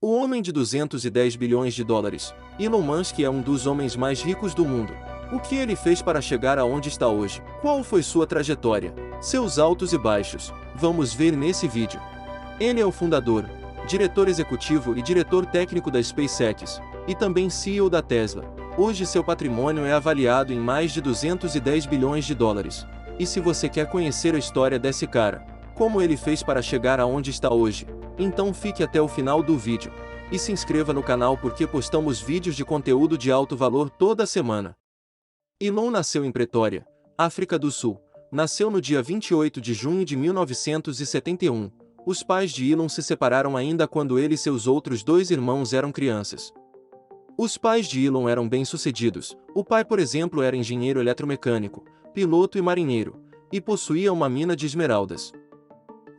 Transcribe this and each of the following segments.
O homem de 210 bilhões de dólares, Elon Musk é um dos homens mais ricos do mundo. O que ele fez para chegar aonde está hoje? Qual foi sua trajetória? Seus altos e baixos? Vamos ver nesse vídeo. Ele é o fundador, diretor executivo e diretor técnico da SpaceX, e também CEO da Tesla. Hoje seu patrimônio é avaliado em mais de 210 bilhões de dólares. E se você quer conhecer a história desse cara, como ele fez para chegar aonde está hoje, então fique até o final do vídeo. E se inscreva no canal porque postamos vídeos de conteúdo de alto valor toda semana. Elon nasceu em Pretória, África do Sul. Nasceu no dia 28 de junho de 1971. Os pais de Elon se separaram ainda quando ele e seus outros dois irmãos eram crianças. Os pais de Elon eram bem-sucedidos. O pai, por exemplo, era engenheiro eletromecânico, piloto e marinheiro, e possuía uma mina de esmeraldas.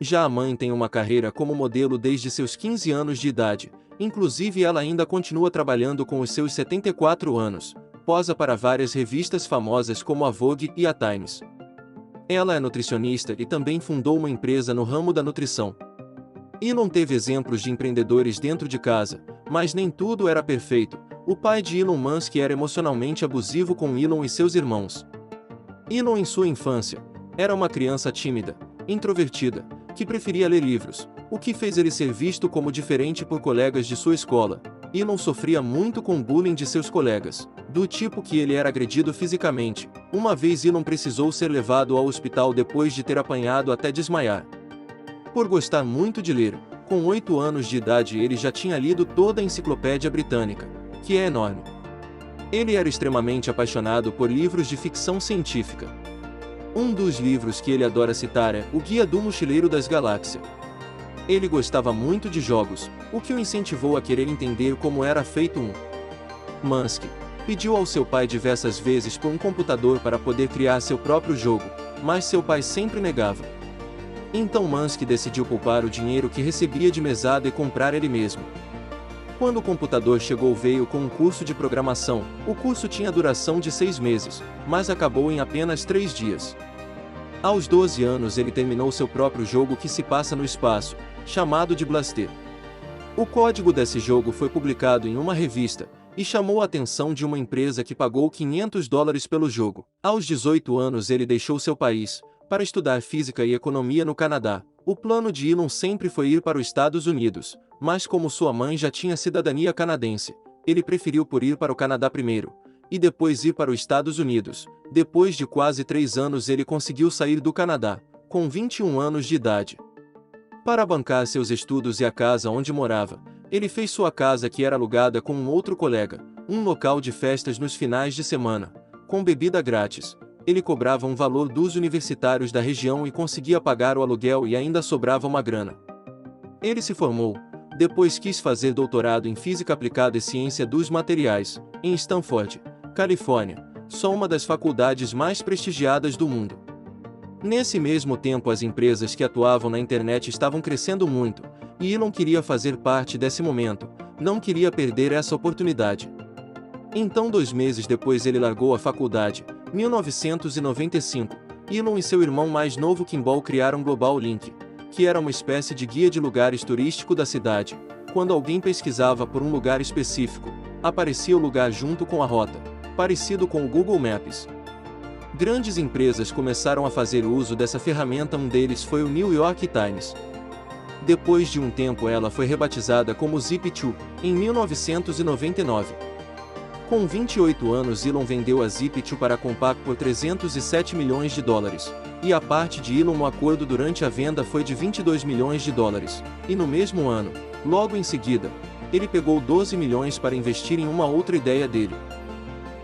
Já a mãe tem uma carreira como modelo desde seus 15 anos de idade, inclusive ela ainda continua trabalhando com os seus 74 anos, posa para várias revistas famosas como a Vogue e a Times. Ela é nutricionista e também fundou uma empresa no ramo da nutrição. Elon teve exemplos de empreendedores dentro de casa, mas nem tudo era perfeito. O pai de Elon Musk era emocionalmente abusivo com Elon e seus irmãos. Elon, em sua infância, era uma criança tímida, introvertida, que preferia ler livros, o que fez ele ser visto como diferente por colegas de sua escola. Elon sofria muito com bullying de seus colegas, do tipo que ele era agredido fisicamente. Uma vez Elon precisou ser levado ao hospital depois de ter apanhado até desmaiar. Por gostar muito de ler, com 8 anos de idade ele já tinha lido toda a Enciclopédia Britânica, que é enorme. Ele era extremamente apaixonado por livros de ficção científica. Um dos livros que ele adora citar é O Guia do Mochileiro das Galáxias. Ele gostava muito de jogos, o que o incentivou a querer entender como era feito um. Musk pediu ao seu pai diversas vezes por um computador para poder criar seu próprio jogo, mas seu pai sempre negava. Então Musk decidiu poupar o dinheiro que recebia de mesada e comprar ele mesmo. Quando o computador chegou, veio com um curso de programação. O curso tinha duração de 6 meses, mas acabou em apenas 3 dias. Aos 12 anos ele terminou seu próprio jogo que se passa no espaço, chamado de Blaster. O código desse jogo foi publicado em uma revista, e chamou a atenção de uma empresa que pagou $500 pelo jogo. Aos 18 anos ele deixou seu país, para estudar física e economia no Canadá. O plano de Elon sempre foi ir para os Estados Unidos, mas como sua mãe já tinha cidadania canadense, ele preferiu por ir para o Canadá primeiro, e depois ir para os Estados Unidos. Depois de quase 3 anos ele conseguiu sair do Canadá, com 21 anos de idade. Para bancar seus estudos e a casa onde morava, ele fez sua casa, que era alugada com um outro colega, um local de festas nos finais de semana, com bebida grátis. Ele cobrava um valor dos universitários da região e conseguia pagar o aluguel e ainda sobrava uma grana. Ele se formou, depois quis fazer doutorado em Física Aplicada e Ciência dos Materiais, em Stanford, Califórnia, só uma das faculdades mais prestigiadas do mundo. Nesse mesmo tempo as empresas que atuavam na internet estavam crescendo muito, e Elon queria fazer parte desse momento, não queria perder essa oportunidade. Então 2 meses depois ele largou a faculdade, 1995, Elon e seu irmão mais novo Kimball criaram Global Link, que era uma espécie de guia de lugares turísticos da cidade. Quando alguém pesquisava por um lugar específico, aparecia o lugar junto com a rota, parecido com o Google Maps. Grandes empresas começaram a fazer uso dessa ferramenta, um deles foi o New York Times. Depois de um tempo ela foi rebatizada como Zip2, em 1999. Com 28 anos Elon vendeu a Zip2 para a Compaq por $307 milhões, e a parte de Elon no acordo durante a venda foi de $22 milhões, e no mesmo ano, logo em seguida, ele pegou 12 milhões para investir em uma outra ideia dele.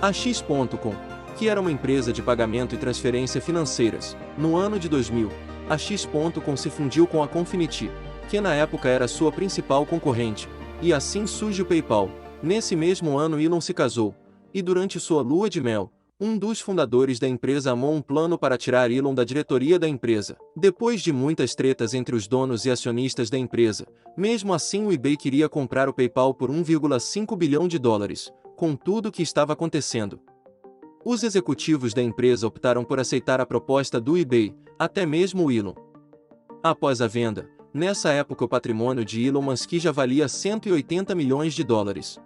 A X.com, que era uma empresa de pagamento e transferência financeiras. No ano de 2000, a X.com se fundiu com a Confinity, que na época era sua principal concorrente, e assim surge o PayPal. Nesse mesmo ano Elon se casou, e durante sua lua de mel, um dos fundadores da empresa amou um plano para tirar Elon da diretoria da empresa. Depois de muitas tretas entre os donos e acionistas da empresa, mesmo assim o eBay queria comprar o PayPal por $1,5 bilhão, com tudo o que estava acontecendo. Os executivos da empresa optaram por aceitar a proposta do eBay, até mesmo o Elon. Após a venda, Nessa época o patrimônio de Elon Musk já valia 180 milhões de dólares.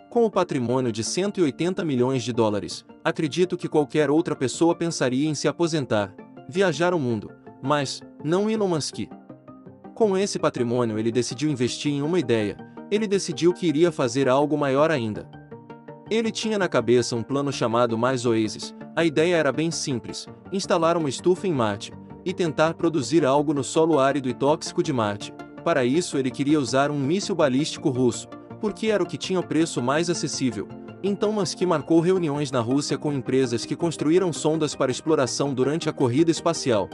Com o patrimônio de 180 milhões de dólares, acredito que qualquer outra pessoa pensaria em se aposentar, viajar o mundo, mas não Elon Musk. Com esse patrimônio ele decidiu investir em uma ideia, ele decidiu que iria fazer algo maior ainda. Ele tinha na cabeça um plano chamado Mais Oasis. A ideia era bem simples: instalar uma estufa em Marte e tentar produzir algo no solo árido e tóxico de Marte. Para isso ele queria usar um míssil balístico russo, porque era o que tinha o preço mais acessível. Então Musk marcou reuniões na Rússia com empresas que construíram sondas para exploração durante a corrida espacial.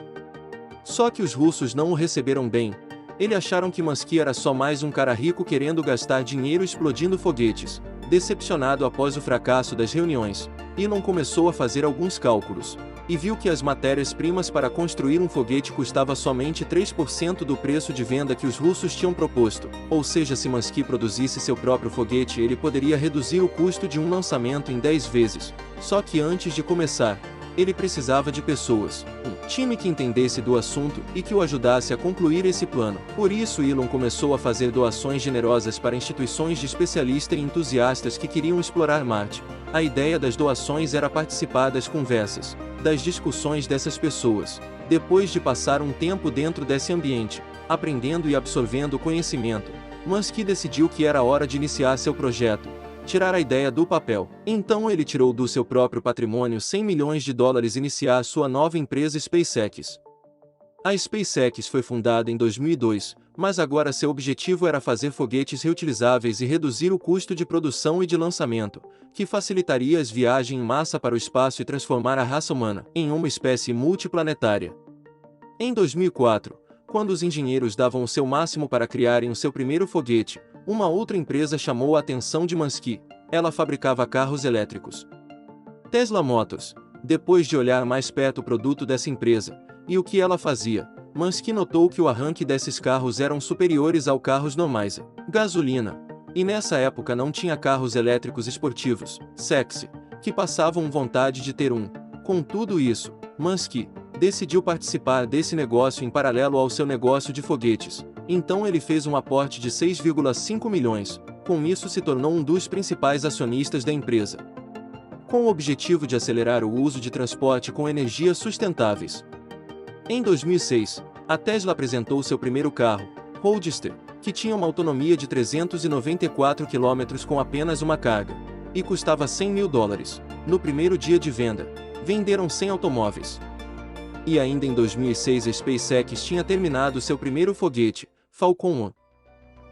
Só que os russos não o receberam bem. Eles acharam que Musk era só mais um cara rico querendo gastar dinheiro explodindo foguetes. Decepcionado após o fracasso das reuniões, Elon começou a fazer alguns cálculos, e viu que as matérias-primas para construir um foguete custava somente 3% do preço de venda que os russos tinham proposto, ou seja, se Musk produzisse seu próprio foguete ele poderia reduzir o custo de um lançamento em 10 vezes. Só que antes de começar, ele precisava de pessoas, um time que entendesse do assunto e que o ajudasse a concluir esse plano. Por isso Elon começou a fazer doações generosas para instituições de especialistas e entusiastas que queriam explorar Marte. A ideia das doações era participar das conversas, das discussões dessas pessoas. Depois de passar um tempo dentro desse ambiente, aprendendo e absorvendo conhecimento, Musk decidiu que era hora de iniciar seu projeto, tirar a ideia do papel. Então ele tirou do seu próprio patrimônio 100 milhões de dólares e iniciar sua nova empresa SpaceX. A SpaceX foi fundada em 2002, mas agora seu objetivo era fazer foguetes reutilizáveis e reduzir o custo de produção e de lançamento, que facilitaria as viagens em massa para o espaço e transformar a raça humana em uma espécie multiplanetária. Em 2004, quando os engenheiros davam o seu máximo para criarem o seu primeiro foguete, uma outra empresa chamou a atenção de Musk. Ela fabricava carros elétricos. Tesla Motors. Depois de olhar mais perto o produto dessa empresa e o que ela fazia, Musk notou que o arranque desses carros eram superiores aos carros normais a gasolina. E nessa época não tinha carros elétricos esportivos, sexy, que passavam vontade de ter um. Com tudo isso, Musk decidiu participar desse negócio em paralelo ao seu negócio de foguetes. Então ele fez um aporte de 6,5 milhões, com isso se tornou um dos principais acionistas da empresa. Com o objetivo de acelerar o uso de transporte com energias sustentáveis. Em 2006, a Tesla apresentou seu primeiro carro, Roadster, que tinha uma autonomia de 394 km com apenas uma carga, e custava 100 mil dólares. No primeiro dia de venda, venderam 100 automóveis. E ainda em 2006 a SpaceX tinha terminado seu primeiro foguete, Falcon 1.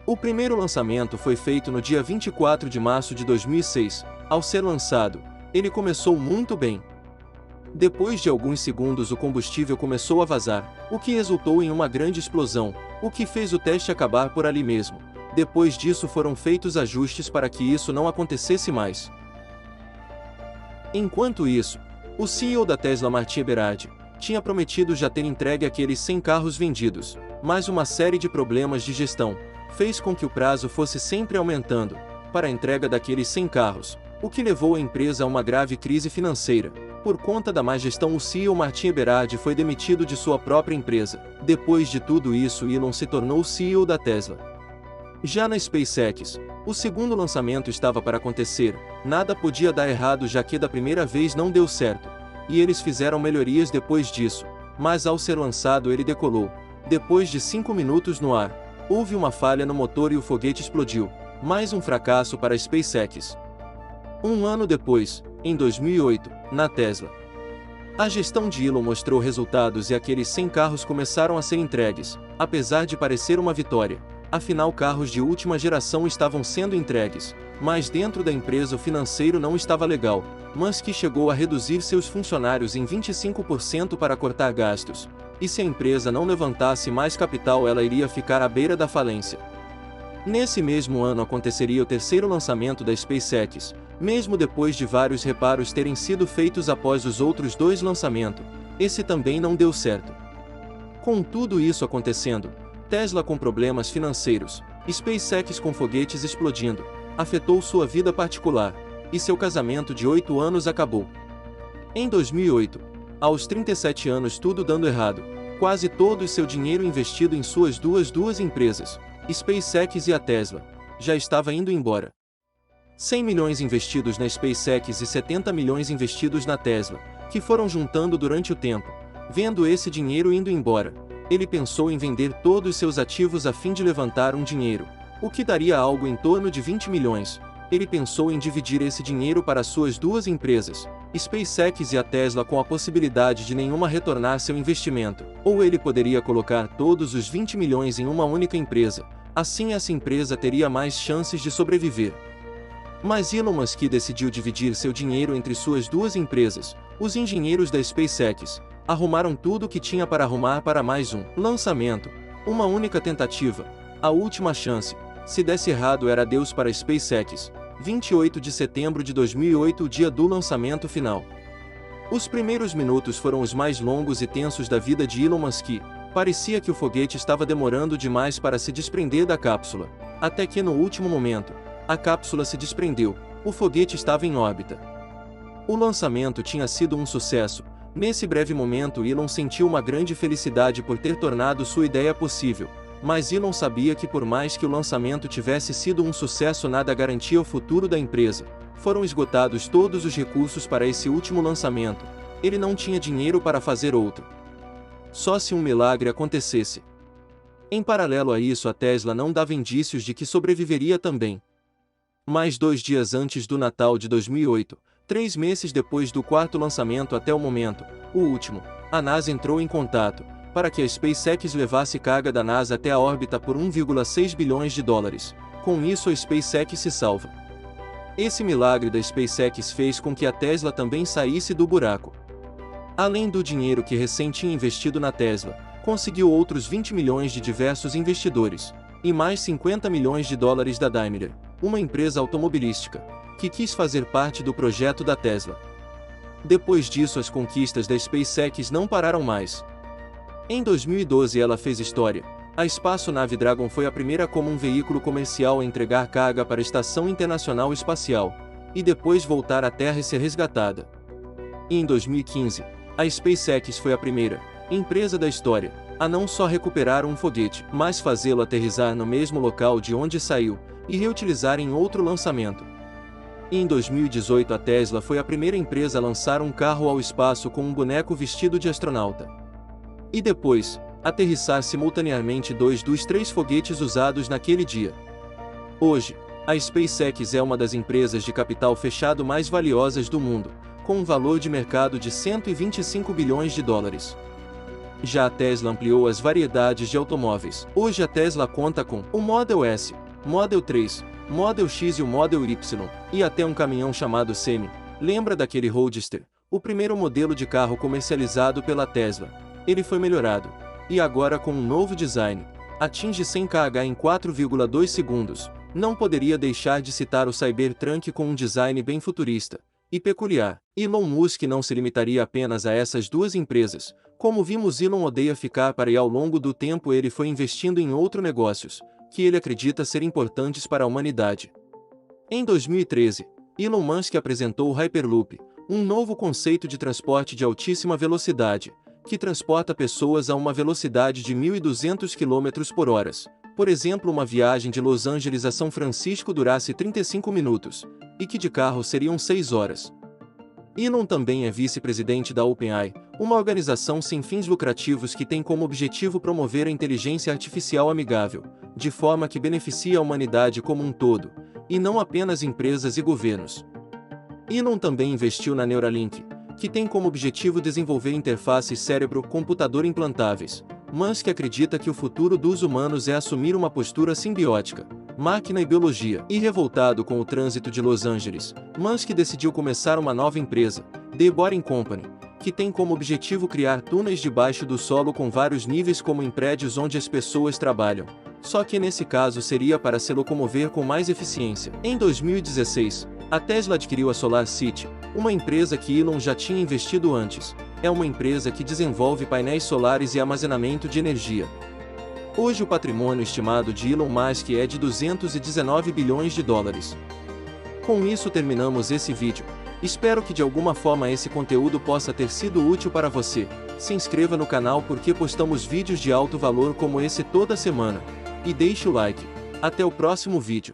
O primeiro lançamento foi feito no dia 24 de março de 2006. Ao ser lançado, ele começou muito bem. Depois de alguns segundos o combustível começou a vazar, o que resultou em uma grande explosão, o que fez o teste acabar por ali mesmo. Depois disso foram feitos ajustes para que isso não acontecesse mais. Enquanto isso, o CEO da Tesla, Martin Eberhard, tinha prometido já ter entregue aqueles 100 carros vendidos, mas uma série de problemas de gestão fez com que o prazo fosse sempre aumentando para a entrega daqueles 100 carros, o que levou a empresa a uma grave crise financeira. Por conta da má gestão, o CEO Martin Eberhard foi demitido de sua própria empresa. Depois de tudo isso, Elon se tornou o CEO da Tesla. Já na SpaceX, o segundo lançamento estava para acontecer. Nada podia dar errado já que da primeira vez não deu certo, e eles fizeram melhorias depois disso, mas ao ser lançado ele decolou. Depois de 5 minutos no ar, houve uma falha no motor e o foguete explodiu. Mais um fracasso para a SpaceX. Um ano depois, em 2008, na Tesla, a gestão de Elon mostrou resultados e aqueles 100 carros começaram a ser entregues, apesar de parecer uma vitória. Afinal, carros de última geração estavam sendo entregues, mas dentro da empresa o financeiro não estava legal. Musk chegou a reduzir seus funcionários em 25% para cortar gastos, e se a empresa não levantasse mais capital ela iria ficar à beira da falência. Nesse mesmo ano aconteceria o terceiro lançamento da SpaceX, mesmo depois de vários reparos terem sido feitos após os outros 2 lançamentos, esse também não deu certo. Com tudo isso acontecendo, Tesla com problemas financeiros, SpaceX com foguetes explodindo, afetou sua vida particular, e seu casamento de 8 anos acabou. Em 2008, aos 37 anos tudo dando errado, Quase todo o seu dinheiro investido em suas duas empresas, SpaceX e a Tesla, já estava indo embora. 100 milhões investidos na SpaceX e 70 milhões investidos na Tesla, que foram juntando durante o tempo. Vendo esse dinheiro indo embora, ele pensou em vender todos os seus ativos a fim de levantar um dinheiro, o que daria algo em torno de 20 milhões. Ele pensou em dividir esse dinheiro para suas duas empresas, SpaceX e a Tesla, com a possibilidade de nenhuma retornar seu investimento, ou ele poderia colocar todos os 20 milhões em uma única empresa, assim essa empresa teria mais chances de sobreviver. Mas Elon Musk decidiu dividir seu dinheiro entre suas duas empresas. Os engenheiros da SpaceX arrumaram tudo o que tinha para arrumar para mais um lançamento, uma única tentativa, a última chance. Se desse errado era adeus para a SpaceX. 28 de setembro de 2008, o dia do lançamento final. Os primeiros minutos foram os mais longos e tensos da vida de Elon Musk. Parecia que o foguete estava demorando demais para se desprender da cápsula, até que no último momento, a cápsula se desprendeu, o foguete estava em órbita. O lançamento tinha sido um sucesso. Nesse breve momento, Elon sentiu uma grande felicidade por ter tornado sua ideia possível, mas Elon sabia que por mais que o lançamento tivesse sido um sucesso, nada garantia o futuro da empresa. Foram esgotados todos os recursos para esse último lançamento. Ele não tinha dinheiro para fazer outro. Só se um milagre acontecesse. Em paralelo a isso, a Tesla não dava indícios de que sobreviveria também. Mais 2 dias antes do Natal de 2008, 3 meses depois do quarto lançamento até o momento, o último, a NASA entrou em contato para que a SpaceX levasse carga da NASA até a órbita por 1,6 bilhões de dólares. Com isso, a SpaceX se salva. Esse milagre da SpaceX fez com que a Tesla também saísse do buraco. Além do dinheiro que recém tinha investido na Tesla, conseguiu outros 20 milhões de diversos investidores, e mais 50 milhões de dólares da Daimler, uma empresa automobilística, que quis fazer parte do projeto da Tesla. Depois disso, as conquistas da SpaceX não pararam mais. Em 2012 ela fez história. A espaçonave Dragon foi a primeira como um veículo comercial a entregar carga para a Estação Internacional Espacial, e depois voltar à Terra e ser resgatada. E em 2015, a SpaceX foi a primeira empresa da história a não só recuperar um foguete, mas fazê-lo aterrissar no mesmo local de onde saiu, e reutilizar em outro lançamento. E em 2018 a Tesla foi a primeira empresa a lançar um carro ao espaço com um boneco vestido de astronauta. E depois, aterrissar simultaneamente 2 dos 3 foguetes usados naquele dia. Hoje, a SpaceX é uma das empresas de capital fechado mais valiosas do mundo, com um valor de mercado de 125 bilhões de dólares. Já a Tesla ampliou as variedades de automóveis. Hoje a Tesla conta com o Model S, Model 3, Model X e o Model Y, e até um caminhão chamado Semi. Lembra daquele Roadster? O primeiro modelo de carro comercializado pela Tesla. Ele foi melhorado, e agora com um novo design, atinge 100 km em 4,2 segundos. Não poderia deixar de citar o Cybertruck com um design bem futurista e peculiar. Elon Musk não se limitaria apenas a essas duas empresas. Como vimos, Elon odeia ficar para, e ao longo do tempo ele foi investindo em outros negócios, que ele acredita ser importantes para a humanidade. Em 2013, Elon Musk apresentou o Hyperloop, um novo conceito de transporte de altíssima velocidade, que transporta pessoas a uma velocidade de 1.200 km por hora. Por exemplo, uma viagem de Los Angeles a São Francisco durasse 35 minutos, e que de carro seriam 6 horas. Elon também é vice-presidente da OpenAI, uma organização sem fins lucrativos que tem como objetivo promover a inteligência artificial amigável, de forma que beneficie a humanidade como um todo, e não apenas empresas e governos. Elon também investiu na Neuralink, que tem como objetivo desenvolver interfaces cérebro-computador implantáveis. Musk acredita que o futuro dos humanos é assumir uma postura simbiótica, máquina e biologia. E revoltado com o trânsito de Los Angeles, Musk decidiu começar uma nova empresa, The Boring Company, que tem como objetivo criar túneis debaixo do solo com vários níveis como em prédios onde as pessoas trabalham. Só que nesse caso seria para se locomover com mais eficiência. Em 2016, a Tesla adquiriu a SolarCity, uma empresa que Elon já tinha investido antes. É uma empresa que desenvolve painéis solares e armazenamento de energia. Hoje o patrimônio estimado de Elon Musk é de 219 bilhões de dólares. Com isso terminamos esse vídeo. Espero que de alguma forma esse conteúdo possa ter sido útil para você. Se inscreva no canal porque postamos vídeos de alto valor como esse toda semana. E deixe o like. Até o próximo vídeo.